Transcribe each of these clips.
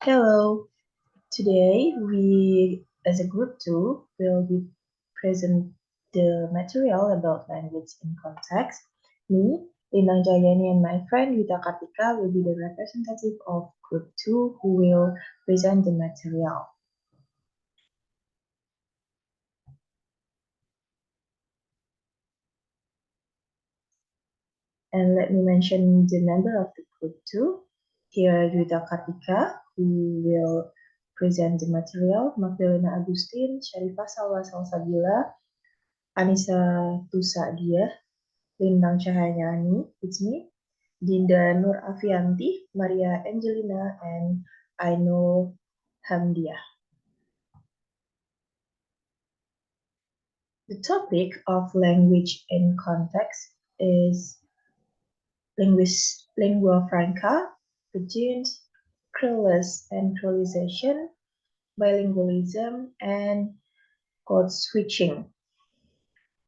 Hello, today we as a group 2 will be present the material about language in context. Me, Lintang Cahyani and my friend Dwita Kartika will be the representative of group 2 who will present the material. And let me mention the member of the group 2. Here Dwita Kartika, who will present the material, Magdalena Agustin, Sarifah, Salwa, Salsabilla, Annisa Tusa'diyah, Lintang Cahyani, it's me, Dinda Nur Afianty, Maria Angelina, and Ainul Hamdiyah. The topic of language in context is lingua franca, pidgins, creoles and creolization, bilingualism, and code switching.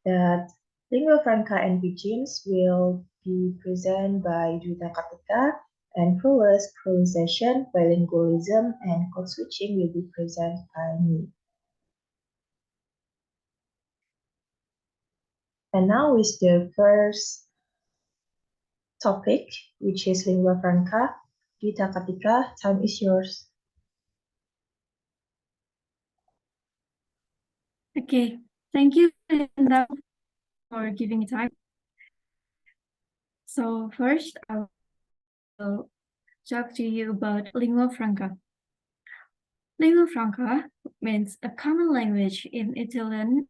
That lingua franca and pidgins will be presented by Dwita Kartika, and creoles, creolization, bilingualism, and code switching will be presented by me. And now is the first topic, which is lingua franca. Dwita Kartika, time is yours. Okay, thank you, Linda, for giving me time. So first, I will talk to you about lingua franca. Lingua franca means a common language in Italian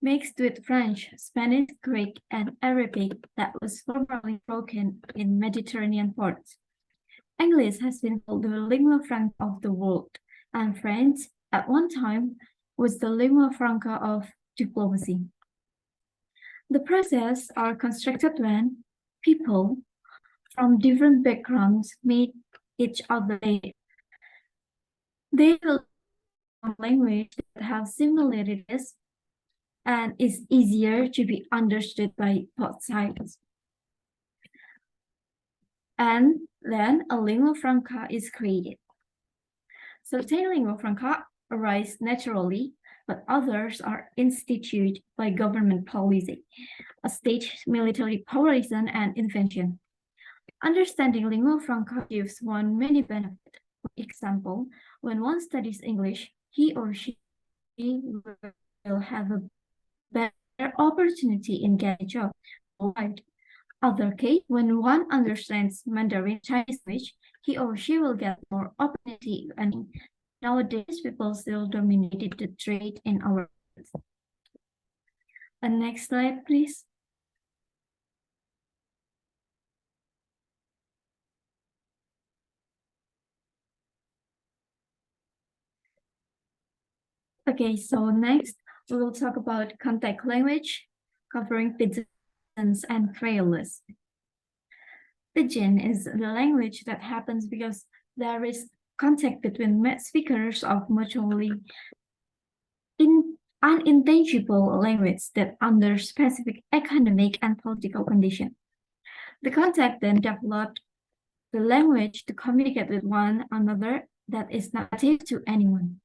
mixed with French, Spanish, Greek, and Arabic that was formerly spoken in Mediterranean ports. English has been called the lingua franca of the world, and French, at one time, was the lingua franca of diplomacy. The process are constructed when people from different backgrounds meet each other. They will language that have similarities and is easier to be understood by both sides. And then a lingua franca is created. Certain lingua franca arise naturally, but others are instituted by government policy, a state military power reason, and invention. Understanding lingua franca gives one many benefits. For example, when one studies English, he or she will have a better opportunity in getting a job. Right. Other case, when one understands Mandarin Chinese language, he or she will get more opportunity. And nowadays, people still dominated the trade in our. Next slide, please. Okay, so next we will talk about contact language, covering pidgins and creoles. Pidgin is the language that happens because there is contact between speakers of mutually unintelligible language that under specific economic and political conditions. The contact then developed the language to communicate with one another that is native to anyone.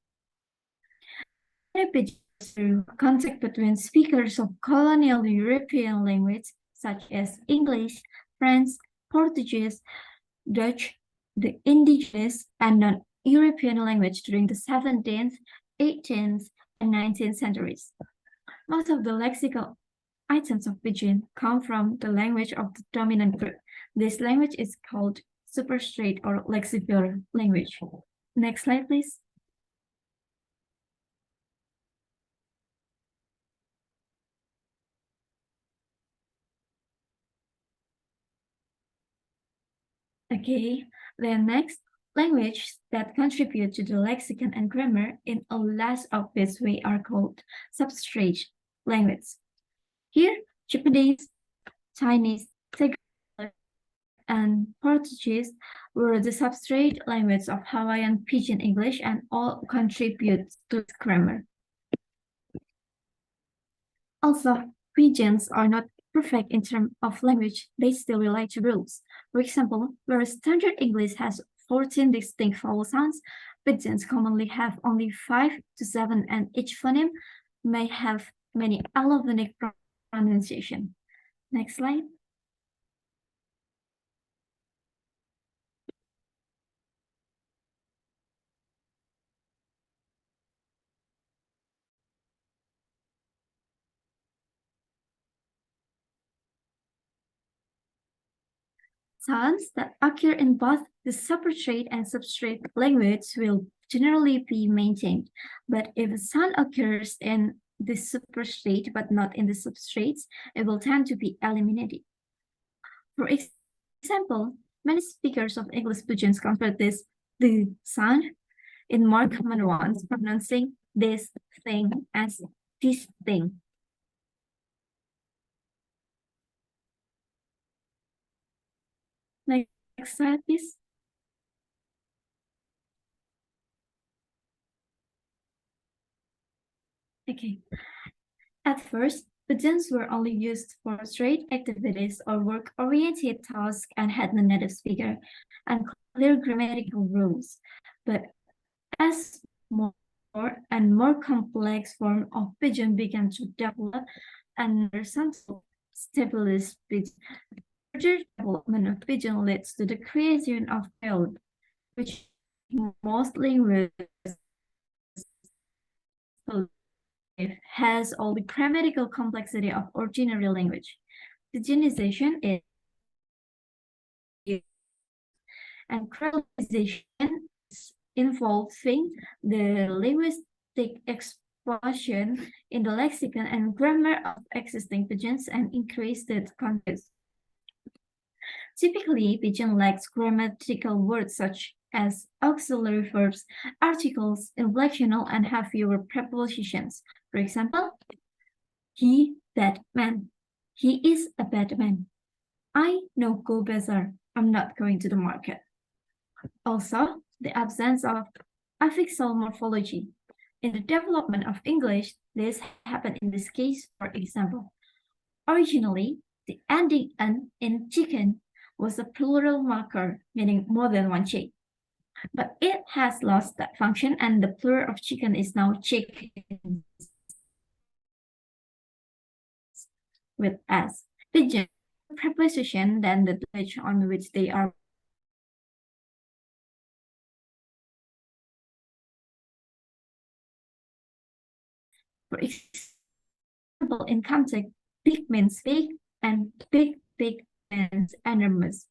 Through contact between speakers of colonial European language such as English, French, Portuguese, Dutch, the indigenous and non-European language during the 17th, 18th, and 19th centuries. Most of the lexical items of pidgin come from the language of the dominant group. This language is called superstrate or lexical language. Next slide, please. Okay, then next, languages that contribute to the lexicon and grammar in a less obvious way are called substrate language. Here, Japanese, Chinese, and Portuguese were the substrate language of Hawaiian Pidgin English and all contribute to its grammar. Also, pidgins are not perfect in terms of language, they still rely to rules. For example, whereas Standard English has 14 distinct vowel sounds, pidgins commonly have only 5 to 7, and each phoneme may have many allophonic pronunciation. Next slide. Sounds that occur in both the substrate and substrate language will generally be maintained, but if a sound occurs in the superstrate but not in the substrates, it will tend to be eliminated. For example, many speakers of English pidgins convert the sound in more common ones, pronouncing this thing as this thing. Next slide, please. Okay. At first, pidgins were only used for straight activities or work-oriented tasks and had no native speaker and clear grammatical rules. But as more and more complex form of pidgin began to develop and horizontal stabilized pidgin, further development of pidgin leads to the creation of code, which most linguists has all the grammatical complexity of ordinary language. Pidginization is and creolization is involving the linguistic explosion in the lexicon and grammar of existing pidgins and increase the context. Typically, pidgin lacks grammatical words such as auxiliary verbs, articles, inflectional, and have fewer prepositions. For example, he, that man. He is a bad man. I no go bazaar. I'm not going to the market. Also, the absence of affixal morphology. In the development of English, this happened in this case, for example. Originally, the ending "an" in chicken was a plural marker, meaning more than one chick. But it has lost that function, and the plural of chicken is now chickens with S. Pigeon preposition than the language on which they are. For example, in context, big means big, and big means enormous.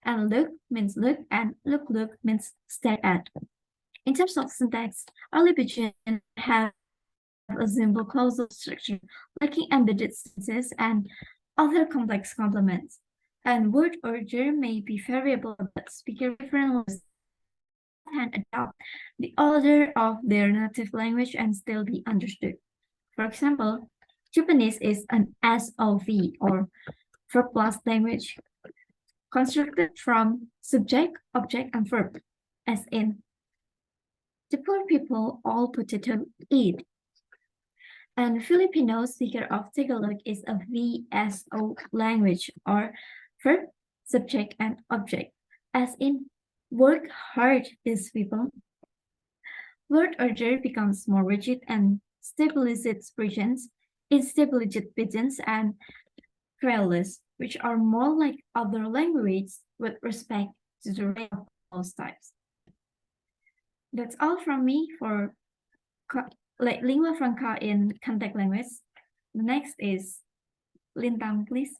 And look means look, and look means stare at. In terms of syntax, early pidgin have a simple clausal structure, lacking embedded sentences and other complex complements. And word order may be variable, but speaker different can adopt the order of their native language and still be understood. For example, Japanese is an SOV or verb plus language constructed from subject, object, and verb, as in, the poor people all potato eat. And Filipino speaker of Tagalog is a VSO language or verb, subject, and object, as in, work hard, these people. Word order becomes more rigid and stabilized expressions, instabilized pidgins, and creoles, which are more like other languages with respect to the range of those types. That's all from me for lingua franca in contact language. Next is Lintang, please.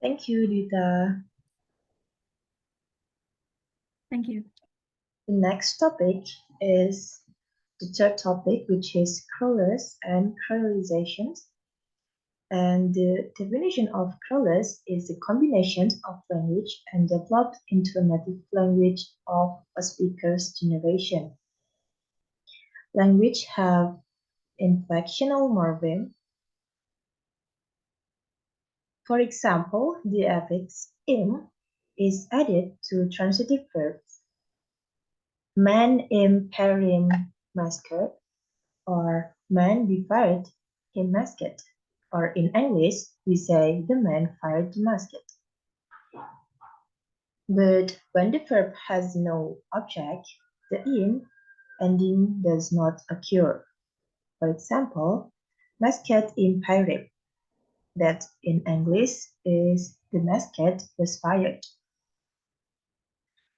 Thank you, Dwita. Thank you. The next topic is the third topic, which is crawlers and creolizations. And the definition of crawlers is the combination of language and developed into a native language of a speaker's generation. Language have inflectional morpheme. For example, the affix "im" is added to transitive verbs. Man im perim masket, or man bewaret him masket, Or in English, we say the man fired the musket. But when the verb has no object, the in ending does not occur. For example, musket in pirate. That in English is the musket was fired.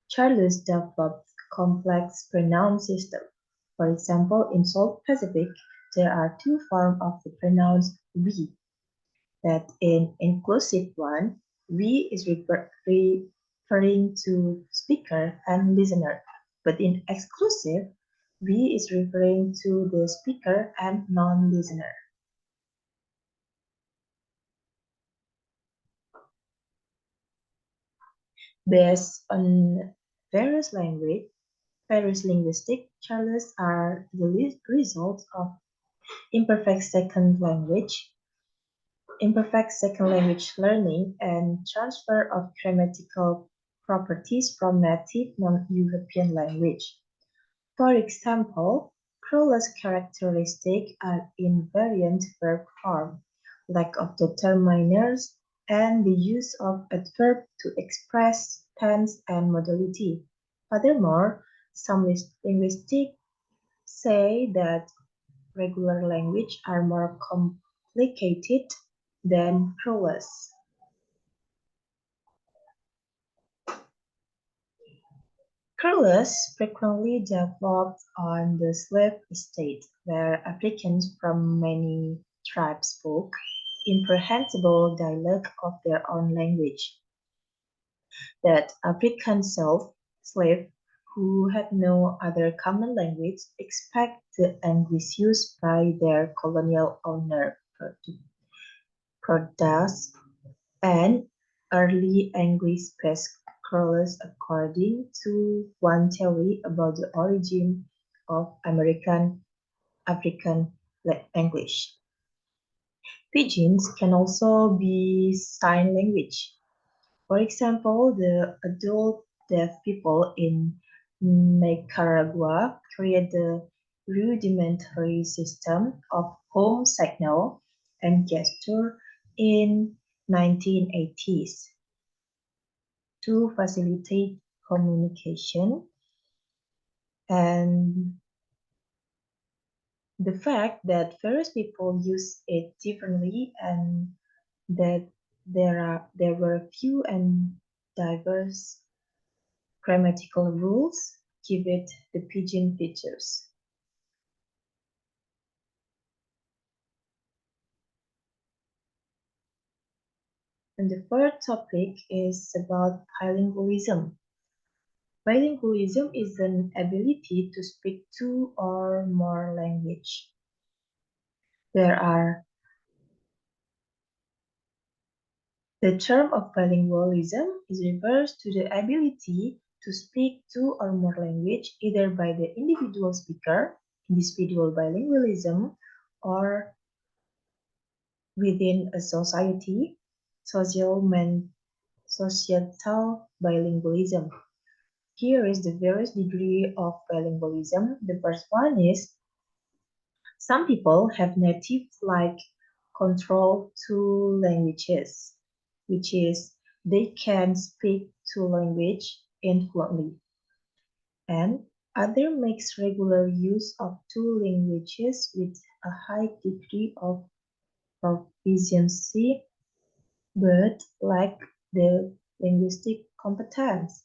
Charles developed complex pronoun system. For example, in South Pacific, there are two forms of the pronouns we. That in inclusive one, we is referring to speaker and listener, but in exclusive, we is referring to the speaker and non-listener. Based on various linguistic challenges are the result of imperfect second language learning and transfer of grammatical properties from native non-European language. For example, Crowell's characteristics are invariant verb form, lack of determiners, and the use of adverb to express tense and modality. Furthermore, some linguists say that regular language are more complicated than Crowell's. Crowell's frequently developed on the slave estate, where Africans from many tribes spoke incomprehensible dialect of their own language. That African slave who had no other common language expect the English used by their colonial owner produce and early English based scholars according to one theory about the origin of African English. Pidgins can also be sign language. For example, the adult deaf people in Nicaragua create the rudimentary system of home signal and gesture in 1980s to facilitate communication, and the fact that various people use it differently and that there were few and diverse grammatical rules give it the pidgin features. And the third topic is about bilingualism. Bilingualism is an ability to speak two or more languages. The term of bilingualism is refers to the ability to speak two or more languages either by the individual speaker, individual bilingualism, or within a society, societal bilingualism. Here is the various degree of bilingualism. The first one is some people have native-like control two languages, which is they can speak two languages fluently. And other makes regular use of two languages with a high degree of proficiency, but lack the linguistic competence.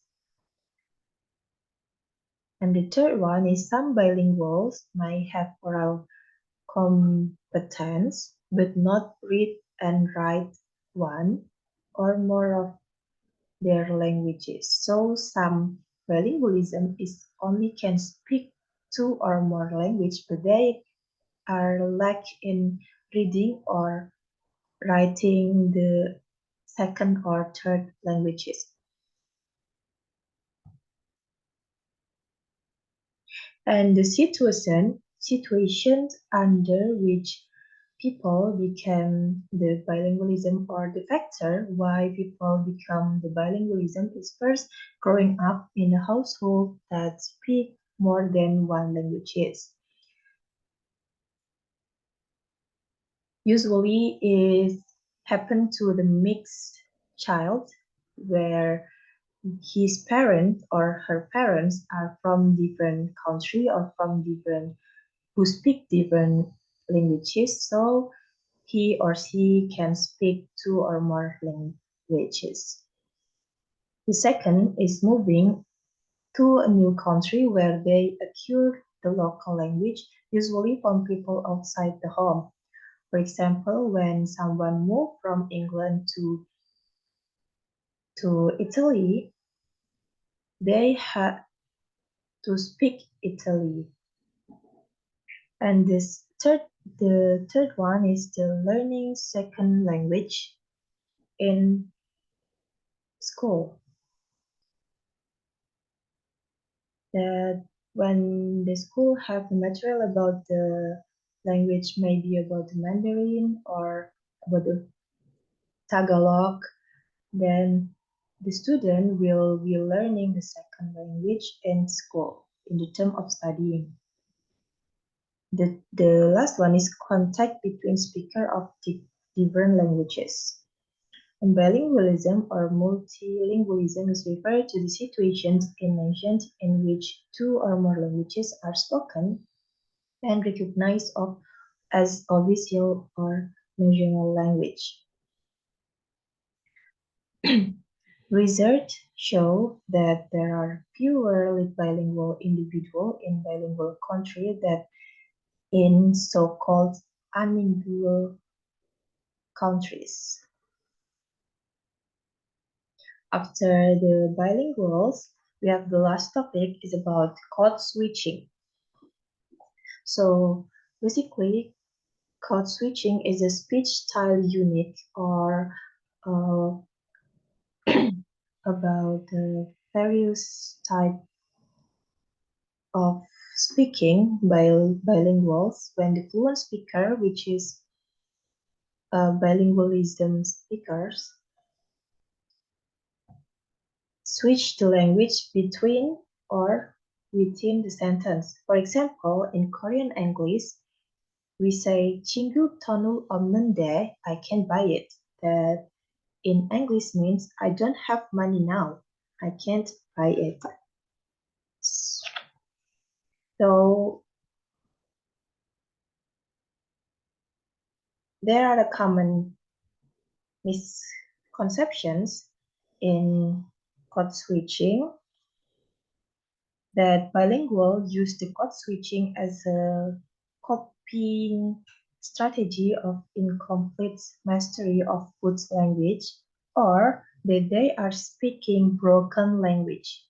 And the third one is some bilinguals may have oral competence, but not read and write one or more of their languages. So some bilingualism is only can speak two or more language, but they are lack in reading or writing the second or third languages. And the situations under which people become the bilingualism or the factor why people become the bilingualism is first growing up in a household that speak more than one languages. Usually it happens to the mixed child where his parent or her parents are from different country or from different who speak different languages, so he or she can speak 2 or more languages. The second is moving to a new country where they acquire the local language, usually from people outside the home. For example, when someone moved from England to Italy, they had to speak Italy. And the third one is the learning second language in school. That when the school have the material about the language, maybe about the Mandarin or about the Tagalog, then the student will be learning the second language in school in the term of studying. The last one is contact between speaker of different languages. And bilingualism or multilingualism is referred to the situations in nations in which 2 or more languages are spoken and recognized as official or national language. Research show that there are fewer bilingual individuals in bilingual countries than in so-called unlingual countries. After the bilinguals, we have the last topic is about code switching. So basically, code switching is a speech style unit or about the various type of speaking by bilinguals when the fluent speaker, which is bilingualism speakers, switch the language between or within the sentence. For example, in Korean English, we say 친구 돈은 없는데 I can buy it. That in English means I don't have money now. I can't buy it. So there are the common misconceptions in code switching that bilingual use the code switching as a copying strategy of incomplete mastery of both language or that they are speaking broken language.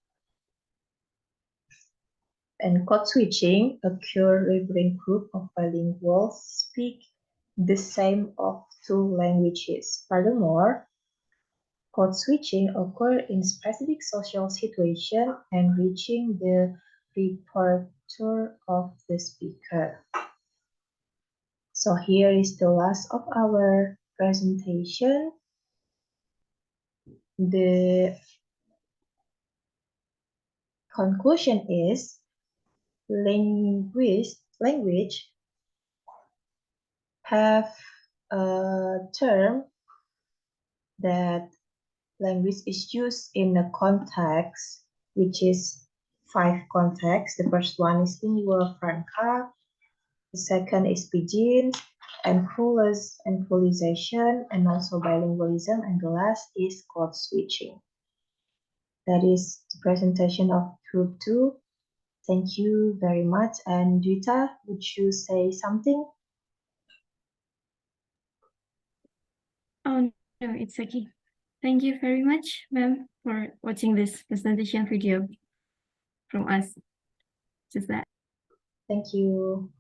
And code switching occur referring group of bilinguals speak the same of 2 languages. Furthermore, code switching occurs in specific social situations and reaching the repertoire of the speaker. So here is the last of our presentation. The conclusion is language have a term that language is used in a context, which is 5 contexts. The first one is lingua franca, the second is pidgin, encruzation, and also bilingualism, and the last is code switching. That is the presentation of Group 2. Thank you very much. And Dwita, would you say something? Oh, no, it's okay. Thank you very much, ma'am, for watching this presentation video from us. Just that. Thank you.